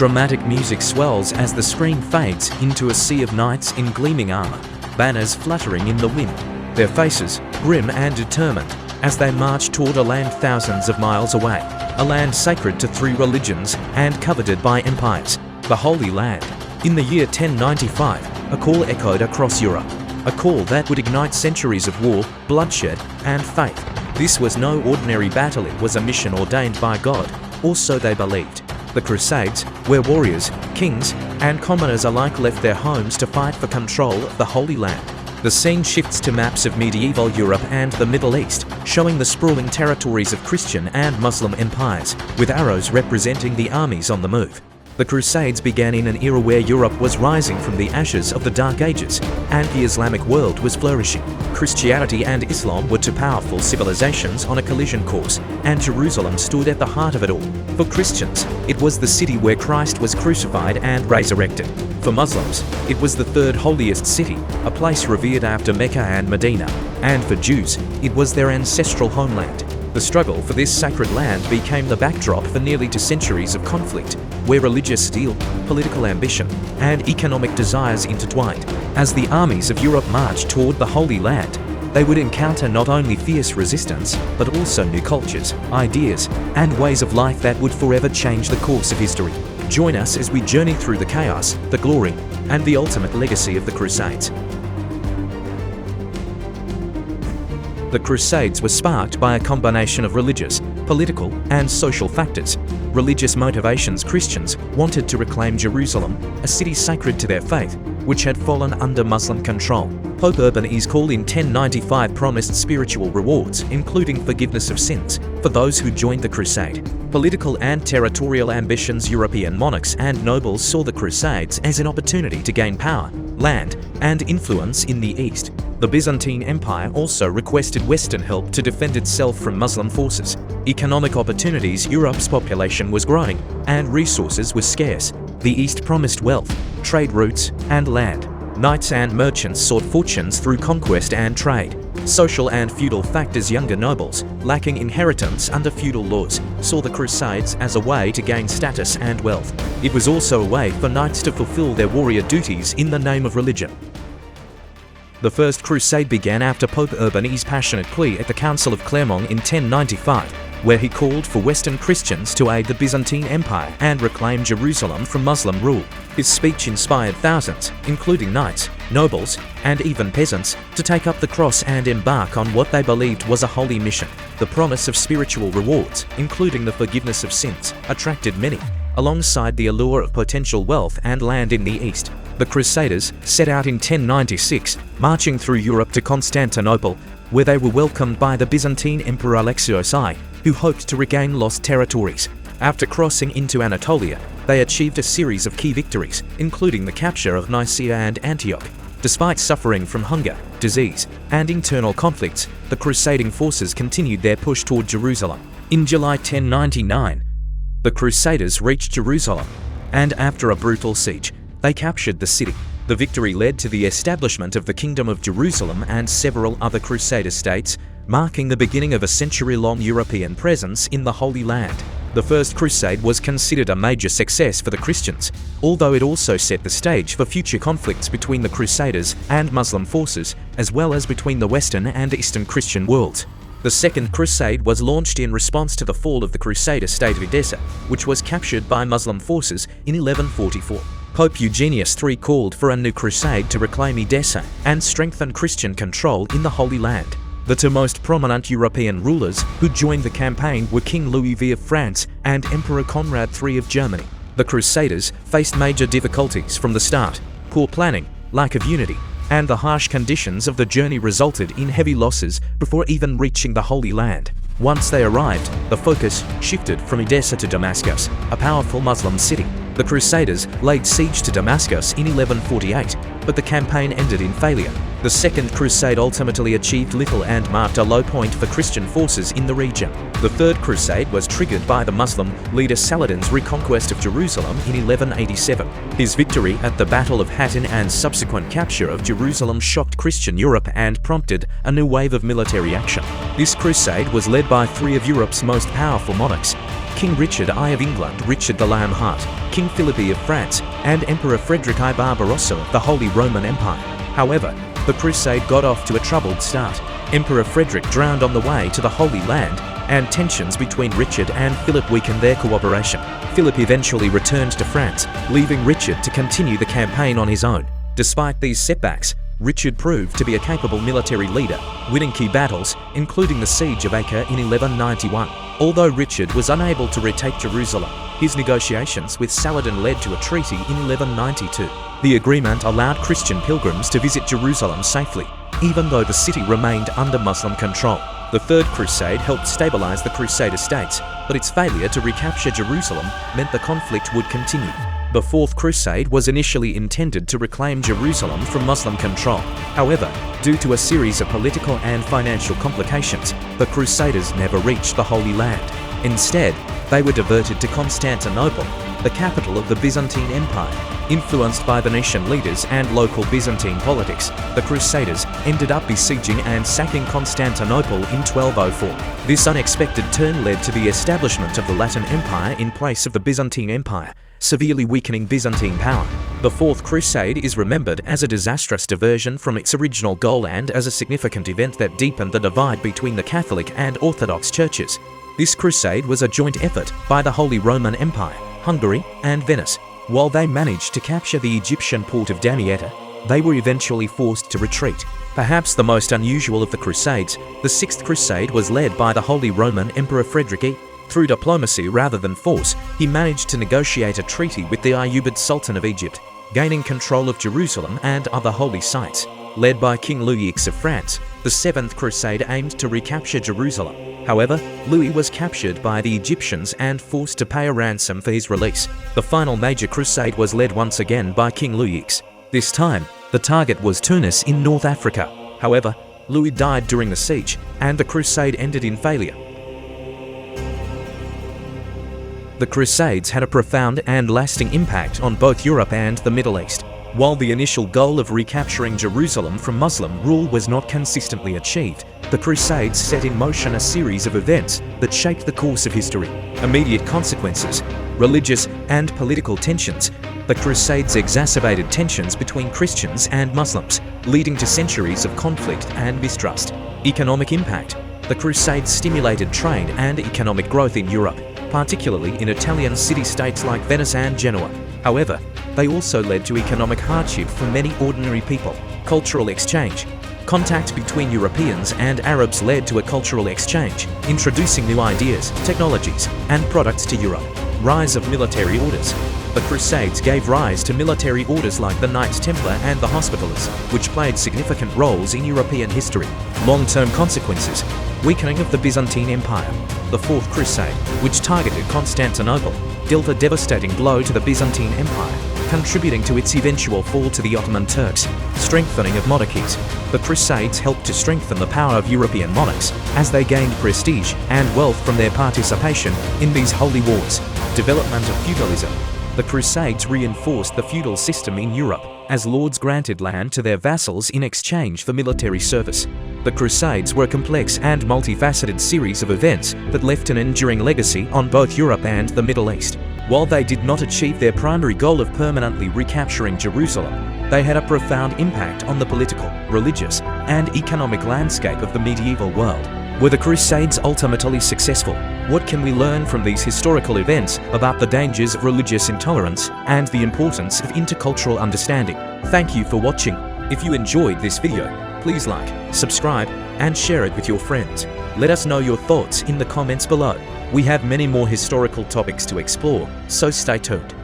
Dramatic music swells as the screen fades into a sea of knights in gleaming armor, banners fluttering in the wind, their faces grim and determined as they march toward a land thousands of miles away, a land sacred to three religions and coveted by empires, the Holy Land. In the year 1095, a call echoed across Europe, a call that would ignite centuries of war, bloodshed, and faith. This was no ordinary battle, it was a mission ordained by God, or so they believed. The Crusades, where warriors, kings, and commoners alike left their homes to fight for control of the Holy Land. The scene shifts to maps of medieval Europe and the Middle East, showing the sprawling territories of Christian and Muslim empires, with arrows representing the armies on the move. The Crusades began in an era where Europe was rising from the ashes of the Dark Ages, and the Islamic world was flourishing. Christianity and Islam were two powerful civilizations on a collision course, and Jerusalem stood at the heart of it all. For Christians, it was the city where Christ was crucified and resurrected. For Muslims, it was the third holiest city, a place revered after Mecca and Medina. And for Jews, it was their ancestral homeland. The struggle for this sacred land became the backdrop for nearly 2 centuries of conflict, where religious zeal, political ambition, and economic desires intertwined. As the armies of Europe marched toward the Holy Land, they would encounter not only fierce resistance, but also new cultures, ideas, and ways of life that would forever change the course of history. Join us as we journey through the chaos, the glory, and the ultimate legacy of the Crusades. The Crusades were sparked by a combination of religious, political, and social factors. Religious motivations: Christians wanted to reclaim Jerusalem, a city sacred to their faith, which had fallen under Muslim control. Pope Urban's call in 1095 promised spiritual rewards, including forgiveness of sins, for those who joined the crusade. Political and territorial ambitions: European monarchs and nobles saw the Crusades as an opportunity to gain power, land, and influence in the East. The Byzantine Empire also requested Western help to defend itself from Muslim forces. Economic opportunities: Europe's population was growing, and resources were scarce. The East promised wealth, trade routes, and land. Knights and merchants sought fortunes through conquest and trade. Social and feudal factors: younger nobles, lacking inheritance under feudal laws, saw the Crusades as a way to gain status and wealth. It was also a way for knights to fulfill their warrior duties in the name of religion. The First Crusade began after Pope Urban's passionate plea at the Council of Clermont in 1095, where he called for Western Christians to aid the Byzantine Empire and reclaim Jerusalem from Muslim rule. His speech inspired thousands, including knights, nobles, and even peasants, to take up the cross and embark on what they believed was a holy mission. The promise of spiritual rewards, including the forgiveness of sins, attracted many, alongside the allure of potential wealth and land in the East. The Crusaders set out in 1096, marching through Europe to Constantinople, where they were welcomed by the Byzantine Emperor Alexios I, who hoped to regain lost territories. After crossing into Anatolia, they achieved a series of key victories, including the capture of Nicaea and Antioch. Despite suffering from hunger, disease, and internal conflicts, the crusading forces continued their push toward Jerusalem. In July 1099, the Crusaders reached Jerusalem, and after a brutal siege, they captured the city. The victory led to the establishment of the Kingdom of Jerusalem and several other Crusader states, marking the beginning of a century-long European presence in the Holy Land. The First Crusade was considered a major success for the Christians, although it also set the stage for future conflicts between the Crusaders and Muslim forces, as well as between the Western and Eastern Christian worlds. The Second Crusade was launched in response to the fall of the Crusader state of Edessa, which was captured by Muslim forces in 1144. Pope Eugenius III called for a new crusade to reclaim Edessa and strengthen Christian control in the Holy Land. The two most prominent European rulers who joined the campaign were King Louis V of France and Emperor Conrad III of Germany. The Crusaders faced major difficulties from the start. Poor planning, lack of unity, and the harsh conditions of the journey resulted in heavy losses before even reaching the Holy Land. Once they arrived, the focus shifted from Edessa to Damascus, a powerful Muslim city. The Crusaders laid siege to Damascus in 1148, but the campaign ended in failure. The Second Crusade ultimately achieved little and marked a low point for Christian forces in the region. The Third Crusade was triggered by the Muslim leader Saladin's reconquest of Jerusalem in 1187. His victory at the Battle of Hattin and subsequent capture of Jerusalem shocked Christian Europe and prompted a new wave of military action. This crusade was led by three of Europe's most powerful monarchs: King Richard I of England, Richard the Lionheart, King Philip I of France, and Emperor Frederick I Barbarossa of the Holy Roman Empire. However, the crusade got off to a troubled start. Emperor Frederick drowned on the way to the Holy Land, and tensions between Richard and Philip weakened their cooperation. Philip eventually returned to France, leaving Richard to continue the campaign on his own. Despite these setbacks, Richard proved to be a capable military leader, winning key battles, including the Siege of Acre in 1191. Although Richard was unable to retake Jerusalem, his negotiations with Saladin led to a treaty in 1192. The agreement allowed Christian pilgrims to visit Jerusalem safely, even though the city remained under Muslim control. The Third Crusade helped stabilize the Crusader states, but its failure to recapture Jerusalem meant the conflict would continue. The Fourth Crusade was initially intended to reclaim Jerusalem from Muslim control. However, due to a series of political and financial complications, the Crusaders never reached the Holy Land. Instead, they were diverted to Constantinople, the capital of the Byzantine Empire. Influenced by Venetian leaders and local Byzantine politics, the Crusaders ended up besieging and sacking Constantinople in 1204. This unexpected turn led to the establishment of the Latin Empire in place of the Byzantine Empire, severely weakening Byzantine power. The Fourth Crusade is remembered as a disastrous diversion from its original goal and as a significant event that deepened the divide between the Catholic and Orthodox churches. This crusade was a joint effort by the Holy Roman Empire, Hungary, and Venice. While they managed to capture the Egyptian port of Damietta, they were eventually forced to retreat. Perhaps the most unusual of the Crusades, the Sixth Crusade was led by the Holy Roman Emperor Frederick I. Through diplomacy rather than force, he managed to negotiate a treaty with the Ayyubid Sultan of Egypt, gaining control of Jerusalem and other holy sites. Led by King Louis X of France, the Seventh Crusade aimed to recapture Jerusalem. However, Louis was captured by the Egyptians and forced to pay a ransom for his release. The final major crusade was led once again by King Louis X. This time, the target was Tunis in North Africa. However, Louis died during the siege, and the crusade ended in failure. The Crusades had a profound and lasting impact on both Europe and the Middle East. While the initial goal of recapturing Jerusalem from Muslim rule was not consistently achieved, the Crusades set in motion a series of events that shaped the course of history. Immediate consequences, religious and political tensions. The Crusades exacerbated tensions between Christians and Muslims, leading to centuries of conflict and mistrust. Economic impact. The Crusades stimulated trade and economic growth in Europe, particularly in Italian city-states like Venice and Genoa. However, they also led to economic hardship for many ordinary people. Cultural exchange. Contact between Europeans and Arabs led to a cultural exchange, introducing new ideas, technologies, and products to Europe. Rise of military orders. The Crusades gave rise to military orders like the Knights Templar and the Hospitallers, which played significant roles in European history. Long-term consequences. Weakening of the Byzantine Empire. The Fourth Crusade, which targeted Constantinople, dealt a devastating blow to the Byzantine Empire, contributing to its eventual fall to the Ottoman Turks. Strengthening of monarchies. The Crusades helped to strengthen the power of European monarchs as they gained prestige and wealth from their participation in these holy wars. Development of feudalism. The Crusades reinforced the feudal system in Europe as lords granted land to their vassals in exchange for military service. The Crusades were a complex and multifaceted series of events that left an enduring legacy on both Europe and the Middle East. While they did not achieve their primary goal of permanently recapturing Jerusalem, they had a profound impact on the political, religious, and economic landscape of the medieval world. Were the Crusades ultimately successful? What can we learn from these historical events about the dangers of religious intolerance and the importance of intercultural understanding? Thank you for watching. If you enjoyed this video, please like, subscribe, and share it with your friends. Let us know your thoughts in the comments below. We have many more historical topics to explore, so stay tuned.